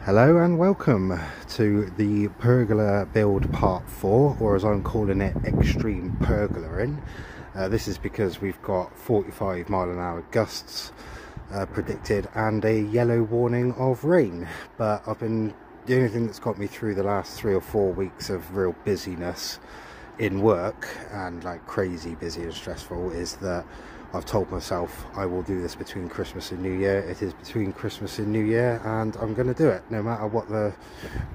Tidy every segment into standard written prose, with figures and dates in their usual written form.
Hello and welcome to the Pergola build part 4, or as I'm calling it, X-treme pergolaing. This is because we've got 45-mile-an-hour gusts predicted and a yellow warning of rain. But the only thing that's got me through the last 3 or 4 weeks of real busyness in work, and like crazy busy and stressful, is that I've told myself I will do this between Christmas and New Year. It is between Christmas and New Year and I'm going to do it no matter what the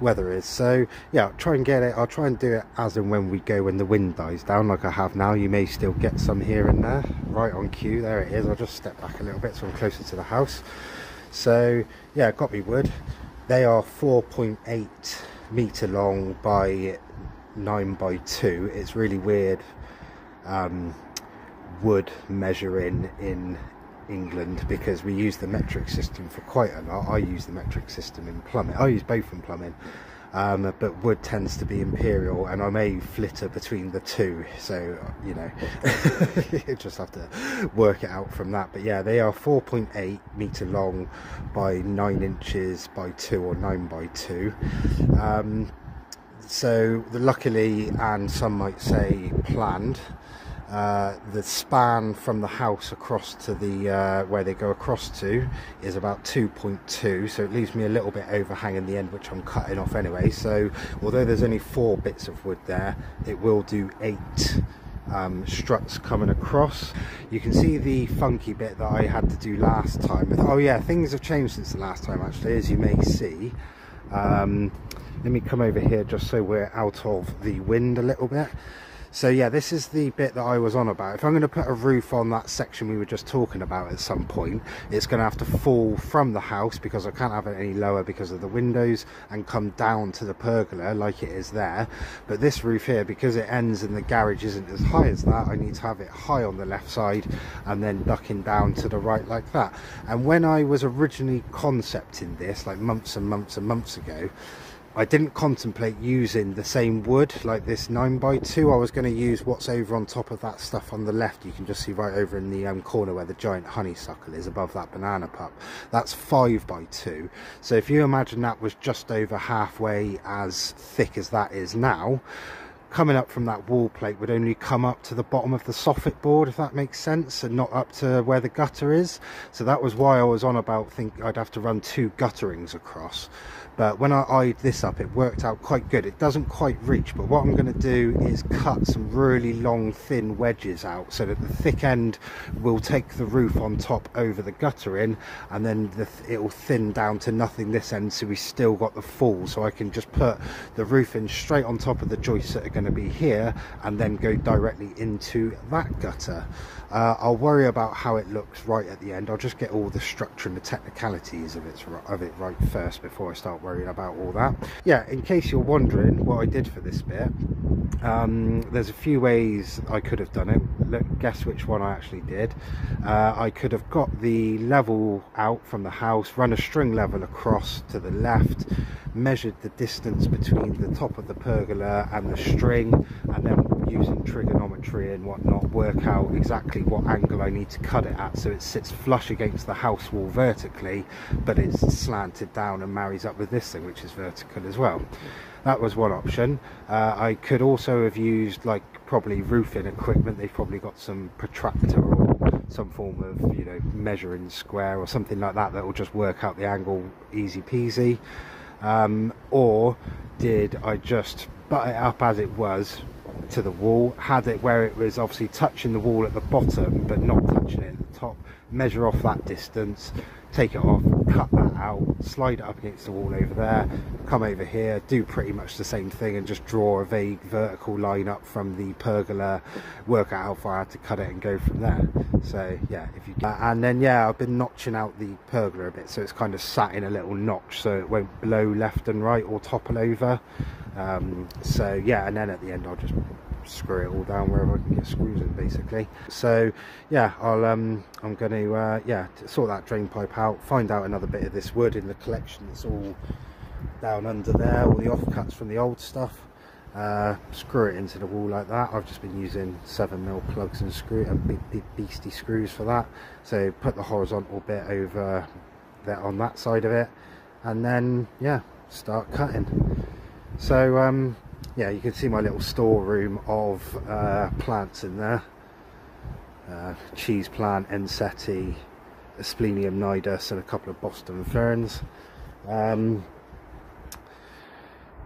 weather is. So yeah, I'll try and do it as and when we go, when the wind dies down like I have now. You may still get some here and there. Right on cue, there it is. I'll just step back a little bit so I'm closer to the house. So yeah, got me wood. They are 4.8 metre long by 9 by 2. It's really weird wood measuring in England because we use the metric system for quite a lot. I use the metric system in plumbing. I use both in plumbing, but wood tends to be imperial, and I may flitter between the two, so you know, you just have to work it out from that. But yeah, they are 4.8 metre long by 9 inches by 2, or 9 by 2. So luckily, and some might say planned, the span from the house across to the where they go across to is about 2.2, so it leaves me a little bit overhang in the end, which I'm cutting off anyway. So although there's only 4 bits of wood there, it will do 8 struts coming across. You can see the funky bit that I had to do last time. Oh yeah, things have changed since the last time actually, as you may see. Let me come over here just so we're out of the wind a little bit. So yeah, this is the bit that I was on about. If I'm going to put a roof on that section we were just talking about at some point, it's going to have to fall from the house, because I can't have it any lower because of the windows, and come down to the pergola like it is there. But this roof here, because it ends and the garage isn't as high as that, I need to have it high on the left side and then ducking down to the right like that. And when I was originally concepting this, like months and months and months ago, I didn't contemplate using the same wood like this 9 by 2. I was going to use what's over on top of that stuff on the left. You can just see right over in the corner where the giant honeysuckle is above that banana pup. That's 5 by 2. So if you imagine that was just over halfway as thick as that is now, coming up from that wall plate would only come up to the bottom of the soffit board, if that makes sense, and not up to where the gutter is. So that was why I was on about thinking I'd have to run 2 gutterings across. But when I eyed this up, it worked out quite good. It doesn't quite reach, but what I'm going to do is cut some really long thin wedges out so that the thick end will take the roof on top over the guttering, and then it'll thin down to nothing this end, so we still got the fall. So I can just put the roof in straight on top of the joists that are going to be here, and then go directly into that gutter. I'll worry about how it looks right at the end. I'll just get all the structure and the technicalities of it right first before I start worrying about all that. Yeah, in case you're wondering what I did for this bit, there's a few ways I could have done it. Look, guess which one I actually did. I could have got the level out from the house, run a string level across to the left, measured the distance between the top of the pergola and the string, and then using trigonometry and whatnot, work out exactly what angle I need to cut it at so it sits flush against the house wall vertically, but it's slanted down and marries up with this thing, which is vertical as well. That was one option. I could also have used like probably roofing equipment. They've probably got some protractor or some form of, you know, measuring square or something like that that will just work out the angle easy peasy. Or did I just butt it up as it was to the wall, had it where it was obviously touching the wall at the bottom but not touching it at the top, measure off that distance, take it off, cut that out, slide it up against the wall over there, come over here, do pretty much the same thing, and just draw a vague vertical line up from the pergola, work out how far I had to cut it, and go from there. So yeah, if you and then yeah, I've been notching out the pergola a bit so it's kind of sat in a little notch so it won't blow left and right or topple over. So yeah, and then at the end I'll just screw it all down wherever I can get screws in, basically. So yeah, I'm going to yeah, sort that drain pipe out, find out another bit of this wood in the collection that's all down under there, all the offcuts from the old stuff, screw it into the wall like that. I've just been using 7mm plugs and big beastie screws for that. So put the horizontal bit over there on that side of it, and then yeah, start cutting. So yeah, you can see my little storeroom of plants in there. Cheese plant, Enseti, Asplenium nidus, and a couple of Boston ferns.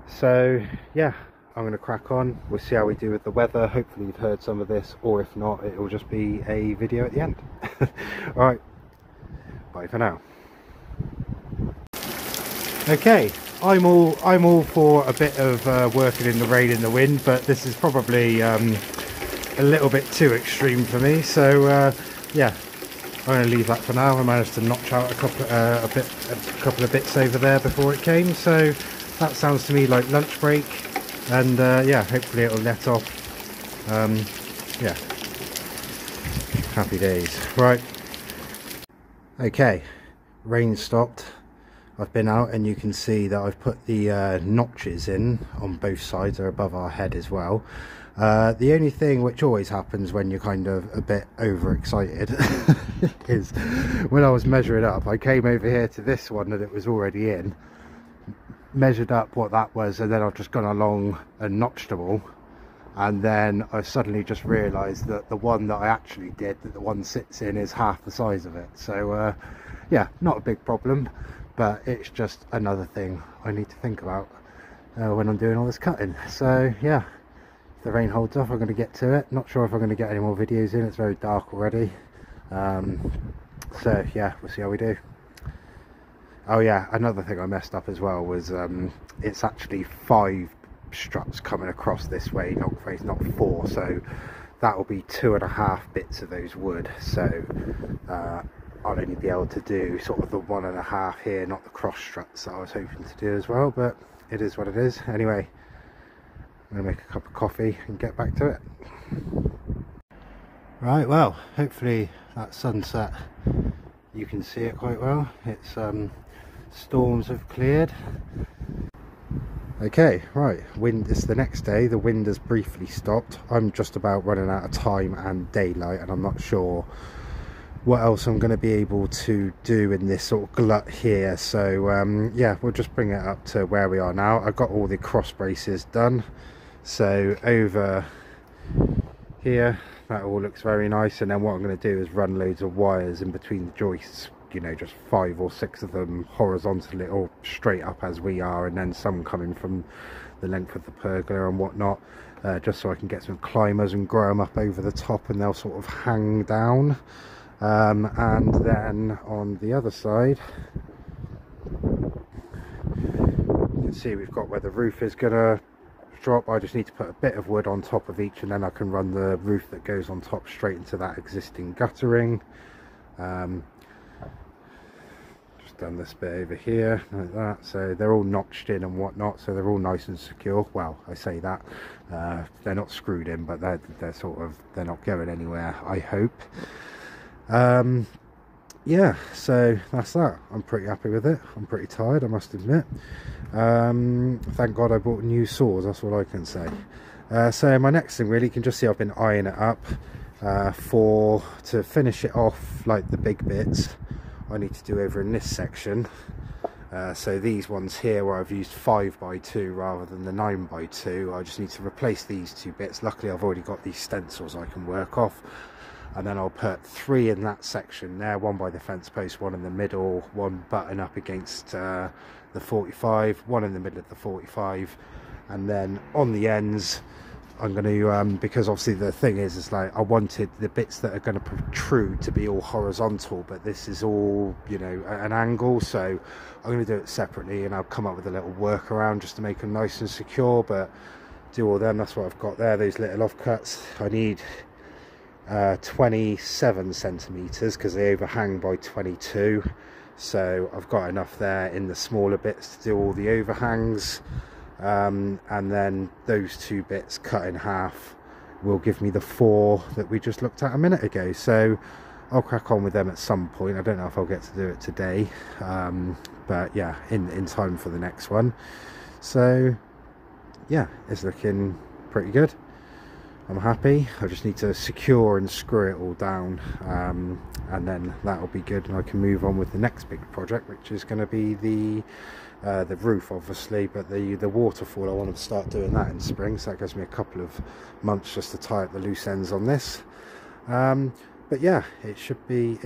So yeah, I'm going to crack on. We'll see how we do with the weather. Hopefully you've heard some of this, or if not, it will just be a video at the end. Alright, bye for now. Okay, I'm all for a bit of working in the rain and the wind, but this is probably a little bit too extreme for me. So yeah, I'm going to leave that for now. I managed to notch out a couple of bits over there before it came, so that sounds to me like lunch break. And yeah, hopefully it'll let off. Yeah, happy days. Right, okay, rain stopped. I've been out and you can see that I've put the notches in on both sides. They're above our head as well. The only thing which always happens when you're kind of a bit overexcited is when I was measuring up, I came over here to this one that it was already in, measured up what that was, and then I've just gone along and notched them all, and then I suddenly just realised that the one that I actually did, that the one sits in, is half the size of it. So yeah, not a big problem, but it's just another thing I need to think about when I'm doing all this cutting. So yeah, if the rain holds off, I'm going to get to it. Not sure if I'm going to get any more videos in, it's very dark already. So yeah, we'll see how we do. Oh yeah, another thing I messed up as well was it's actually 5 struts coming across this way, not 4, so that will be 2.5 bits of those wood. So I'll only be able to do sort of the 1.5 here, not the cross struts that I was hoping to do as well, but it is what it is. Anyway, I'm going to make a cup of coffee and get back to it. Right, well, hopefully that sunset, you can see it quite well. It's storms have cleared. Okay, right, wind is the next day. The wind has briefly stopped. I'm just about running out of time and daylight, and I'm not sure what else I'm going to be able to do in this sort of glut here. So yeah, we'll just bring it up to where we are now. I've got all the cross braces done, so over here that all looks very nice. And then what I'm going to do is run loads of wires in between the joists, you know, just 5 or 6 of them horizontally or straight up as we are, and then some coming from the length of the pergola and whatnot, just so I can get some climbers and grow them up over the top, and they'll sort of hang down. And then on the other side, you can see we've got where the roof is gonna drop. I just need to put a bit of wood on top of each, and then I can run the roof that goes on top straight into that existing guttering. Just done this bit over here like that, so they're all notched in and whatnot, so they're all nice and secure. Well, I say that, they're not screwed in, but they're sort of, they're not going anywhere, I hope. Yeah, so that's that. I'm pretty happy with it. I'm pretty tired, I must admit. Thank God I bought new saws, that's what I can say. So my next thing, really, you can just see I've been eyeing it up to finish it off, like the big bits I need to do over in this section. So these ones here, where I've used 5x2 rather than the 9x2, I just need to replace these 2 bits. Luckily I've already got these stencils I can work off. And then I'll put 3 in that section there, 1 by the fence post, 1 in the middle, 1 button up against the 45, 1 in the middle of the 45, and then on the ends I'm going to, because obviously the thing is like I wanted the bits that are going to protrude to be all horizontal, but this is all, you know, at an angle, so I'm going to do it separately, and I'll come up with a little workaround just to make them nice and secure. But do all them, that's what I've got there, those little offcuts. I need 27 centimeters because they overhang by 22, so I've got enough there in the smaller bits to do all the overhangs, and then those 2 bits cut in half will give me the 4 that we just looked at a minute ago. So I'll crack on with them at some point. I don't know if I'll get to do it today, but yeah, in time for the next one. So yeah, it's looking pretty good. I'm happy. I just need to secure and screw it all down, and then that'll be good, and I can move on with the next big project, which is going to be the roof, obviously, but the waterfall. I want to start doing that in spring, so that gives me a couple of months just to tie up the loose ends on this. But yeah, it should be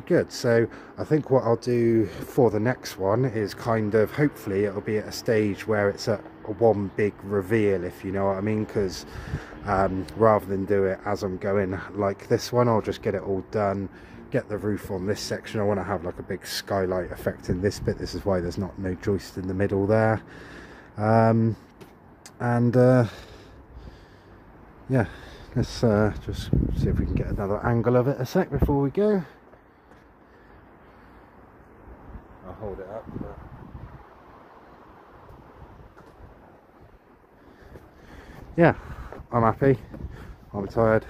good. So I think what I'll do for the next one is kind of, hopefully it'll be at a stage where it's a one big reveal, if you know what I mean, because rather than do it as I'm going like this one, I'll just get it all done, get the roof on this section. I want to have like a big skylight effect in this bit. This is why there's not no joist in the middle there. Yeah, let's just see if we can get another angle of it a sec before we go. I'll hold it up. Yeah, I'm happy. I'm tired.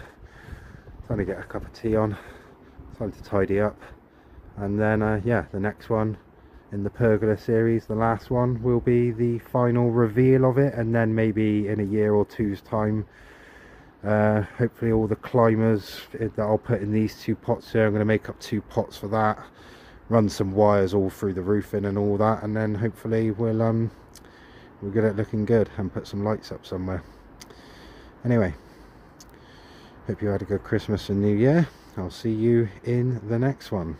Trying to get a cup of tea on. Time to tidy up, and then yeah, the next one in the Pergola series, the last one, will be the final reveal of it, and then maybe in a year or two's time, hopefully all the climbers that I'll put in these two pots here, I'm going to make up 2 pots for that, run some wires all through the roofing and all that, and then hopefully we'll get it looking good and put some lights up somewhere. Anyway, hope you had a good Christmas and New Year. I'll see you in the next one.